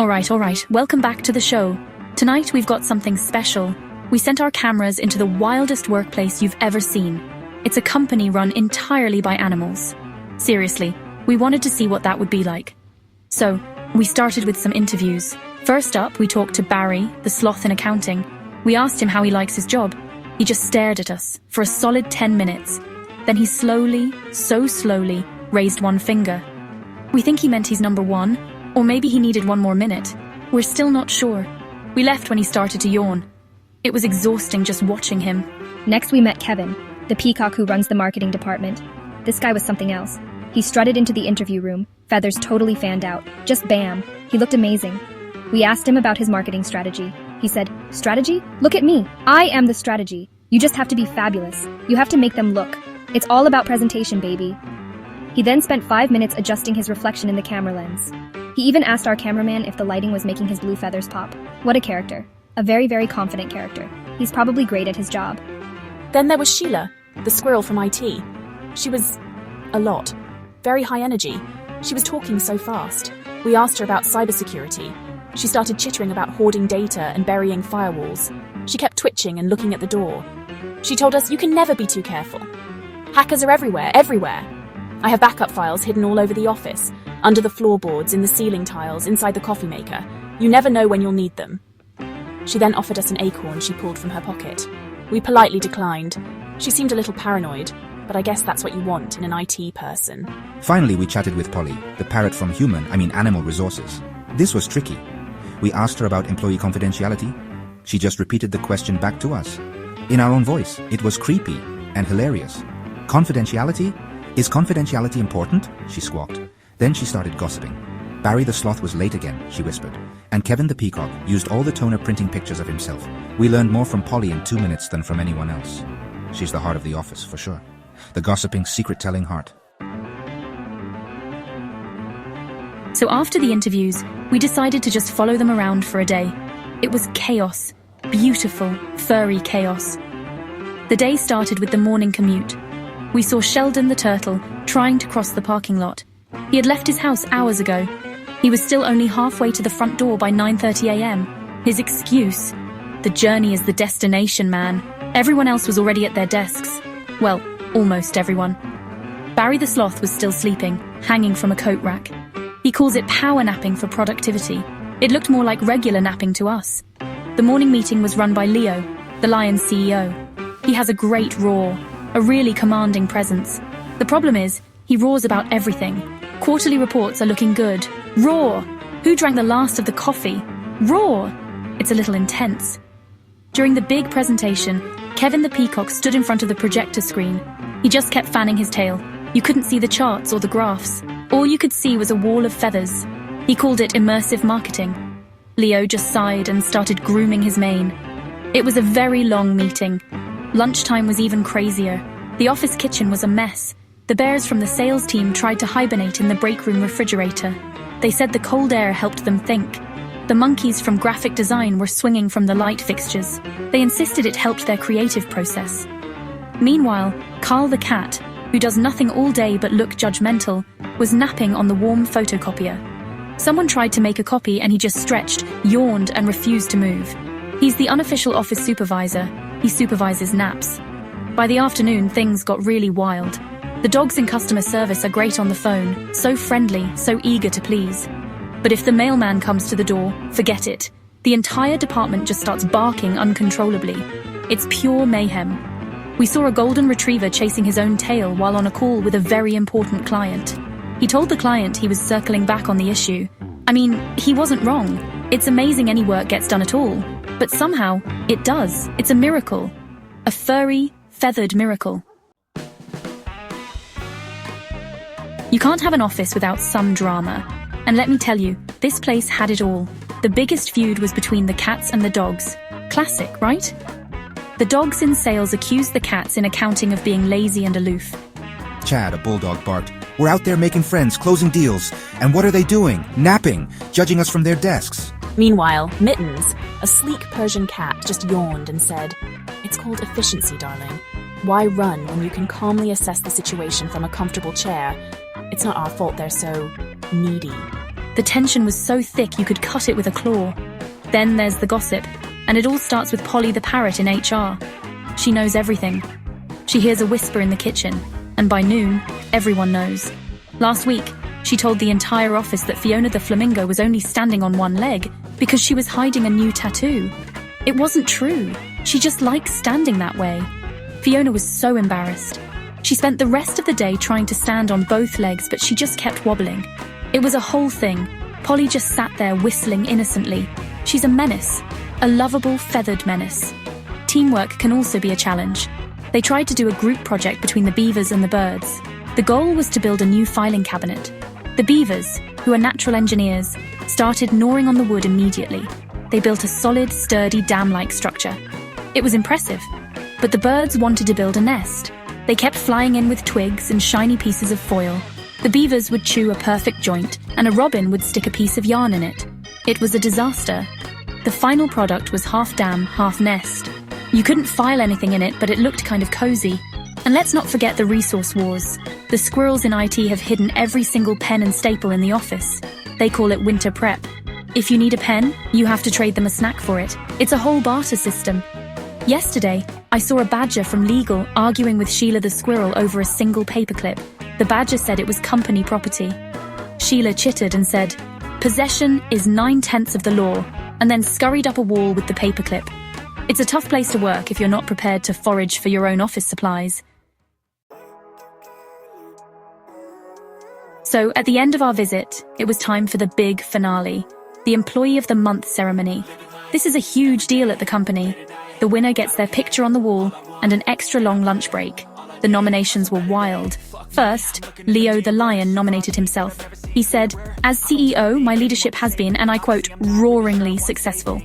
All right. Welcome back to the show. Tonight we've got something special. We sent our cameras into the wildest workplace you've ever seen. It's a company run entirely by animals. Seriously, we wanted to see what that would be like. So, we started with some interviews. First up, we talked to Barry, the sloth in accounting. We asked him how he likes his job. He just stared at us for a solid 10 minutes. Then he slowly, so slowly, raised one finger. We think he meant he's number one, or maybe he needed one more minute. We're still not sure. We left when he started to yawn. It was exhausting just watching him. Next we met Kevin, the peacock who runs the marketing department. This guy was something else. He strutted into the interview room, feathers totally fanned out. Just bam. He looked amazing. We asked him about his marketing strategy. He said, "Strategy? Look at me. I am the strategy. You just have to be fabulous. You have to make them look. It's all about presentation, baby." He then spent 5 minutes adjusting his reflection in the camera lens. He even asked our cameraman if the lighting was making his blue feathers pop. What a character. A very, very confident character. He's probably great at his job. Then there was Sheila, the squirrel from IT. She was a lot. Very high energy. She was talking so fast. We asked her about cybersecurity. She started chittering about hoarding data and burying firewalls. She kept twitching and looking at the door. She told us you can never be too careful. Hackers are everywhere. I have backup files hidden all over the office, under the floorboards, in the ceiling tiles, inside the coffee maker. You never know when you'll need them. She then offered us an acorn she pulled from her pocket. We politely declined. She seemed a little paranoid, but I guess that's what you want in an IT person. Finally, we chatted with Polly, the parrot from Animal Resources. This was tricky. We asked her about employee confidentiality. She just repeated the question back to us. In our own voice, it was creepy and hilarious. Confidentiality? Is confidentiality important? She squawked. Then she started gossiping. Barry the sloth was late again, she whispered. And Kevin the peacock used all the toner printing pictures of himself. We learned more from Polly in 2 minutes than from anyone else. She's the heart of the office, for sure. The gossiping, secret-telling heart. So after the interviews, we decided to just follow them around for a day. It was chaos. Beautiful, furry chaos. The day started with the morning commute. We saw Sheldon the turtle trying to cross the parking lot. He had left his house hours ago. He was still only halfway to the front door by 9:30 a.m. His excuse: the journey is the destination, man. Everyone else was already at their desks. Well, almost everyone. Barry the sloth was still sleeping, hanging from a coat rack. He calls it power napping for productivity. It looked more like regular napping to us. The morning meeting was run by Leo, the Lion's CEO. He has a great roar, a really commanding presence. The problem is, he roars about everything. Quarterly reports are looking good. Roar! Who drank the last of the coffee? Roar! It's a little intense. During the big presentation, Kevin the peacock stood in front of the projector screen. He just kept fanning his tail. You couldn't see the charts or the graphs. All you could see was a wall of feathers. He called it immersive marketing. Leo just sighed and started grooming his mane. It was a very long meeting. Lunchtime was even crazier. The office kitchen was a mess. The bears from the sales team tried to hibernate in the break room refrigerator. They said the cold air helped them think. The monkeys from graphic design were swinging from the light fixtures. They insisted it helped their creative process. Meanwhile, Carl the cat, who does nothing all day but look judgmental, was napping on the warm photocopier. Someone tried to make a copy and he just stretched, yawned, and refused to move. He's the unofficial office supervisor. He supervises naps. By the afternoon, things got really wild. The dogs in customer service are great on the phone, so friendly, so eager to please. But if the mailman comes to the door, forget it. The entire department just starts barking uncontrollably. It's pure mayhem. We saw a golden retriever chasing his own tail while on a call with a very important client. He told the client he was circling back on the issue. I mean, he wasn't wrong. It's amazing any work gets done at all. But somehow, it does. It's a miracle. A furry, feathered miracle. You can't have an office without some drama. And let me tell you, this place had it all. The biggest feud was between the cats and the dogs. Classic, right? The dogs in sales accused the cats in accounting of being lazy and aloof. Chad, a bulldog, barked. We're out there making friends, closing deals. And what are they doing? Napping, judging us from their desks. Meanwhile, Mittens, a sleek Persian cat, just yawned and said, "It's called efficiency, darling. Why run when you can calmly assess the situation from a comfortable chair? It's not our fault they're so needy." The tension was so thick you could cut it with a claw. Then there's the gossip, and it all starts with Polly the parrot in HR. She knows everything. She hears a whisper in the kitchen, and by noon, everyone knows. Last week, she told the entire office that Fiona the flamingo was only standing on one leg because she was hiding a new tattoo. It wasn't true. She just likes standing that way. Fiona was so embarrassed. She spent the rest of the day trying to stand on both legs, but she just kept wobbling. It was a whole thing. Polly just sat there whistling innocently. She's a menace, a lovable, feathered menace. Teamwork can also be a challenge. They tried to do a group project between the beavers and the birds. The goal was to build a new filing cabinet. The beavers, who are natural engineers, started gnawing on the wood immediately. They built a solid, sturdy, dam-like structure. It was impressive, but the birds wanted to build a nest. They kept flying in with twigs and shiny pieces of foil. The beavers would chew a perfect joint, and a robin would stick a piece of yarn in it. It was a disaster. The final product was half dam, half nest. You couldn't file anything in it, but it looked kind of cozy. And let's not forget the resource wars. The squirrels in IT have hidden every single pen and staple in the office. They call it winter prep. If you need a pen, you have to trade them a snack for it. It's a whole barter system. Yesterday, I saw a badger from legal arguing with Sheila the squirrel over a single paperclip. The badger said it was company property. Sheila chittered and said, "Possession is 9/10 of the law," and then scurried up a wall with the paperclip. It's a tough place to work if you're not prepared to forage for your own office supplies. So, at the end of our visit, it was time for the big finale, the Employee of the Month ceremony. This is a huge deal at the company. The winner gets their picture on the wall and an extra long lunch break. The nominations were wild. First, Leo the lion nominated himself. He said, "As CEO, my leadership has been, and I quote, roaringly successful.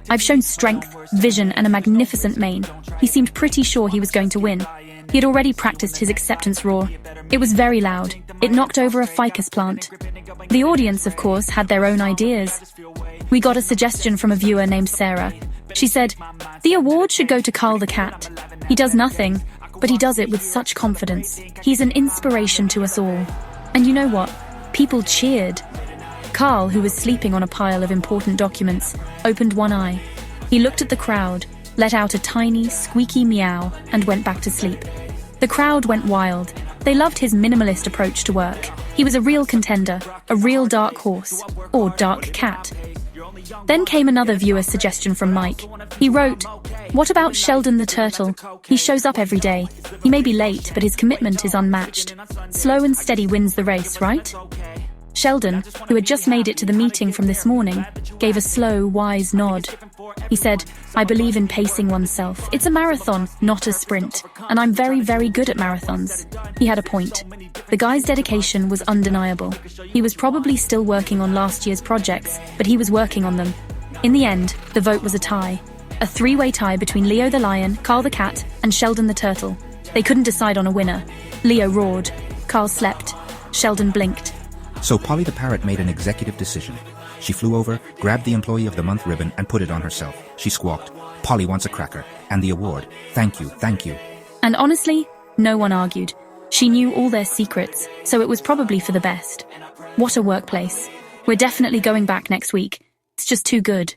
I've shown strength, vision, and a magnificent mane." He seemed pretty sure he was going to win. He had already practiced his acceptance roar. It was very loud. It knocked over a ficus plant. The audience, of course, had their own ideas. We got a suggestion from a viewer named Sarah. She said, "The award should go to Carl the cat. He does nothing, but he does it with such confidence. He's an inspiration to us all." And you know what? People cheered. Carl, who was sleeping on a pile of important documents, opened one eye. He looked at the crowd, let out a tiny, squeaky meow, and went back to sleep. The crowd went wild. They loved his minimalist approach to work. He was a real contender, a real dark horse, or dark cat. Then came another viewer suggestion from Mike. He wrote, "What about Sheldon the turtle? He shows up every day. He may be late, but his commitment is unmatched. Slow and steady wins the race, right?" Sheldon, who had just made it to the meeting from this morning, gave a slow, wise nod. He said, "I believe in pacing oneself. It's a marathon, not a sprint, and I'm very, very good at marathons." He had a point. The guy's dedication was undeniable. He was probably still working on last year's projects, but he was working on them. In the end, the vote was a tie. A three-way tie between Leo the lion, Carl the cat, and Sheldon the turtle. They couldn't decide on a winner. Leo roared. Carl slept. Sheldon blinked. So Polly the parrot made an executive decision. She flew over, grabbed the Employee of the Month ribbon, and put it on herself. She squawked, "Polly wants a cracker, and the award. Thank you, thank you." And honestly, no one argued. She knew all their secrets, so it was probably for the best. What a workplace. We're definitely going back next week. It's just too good.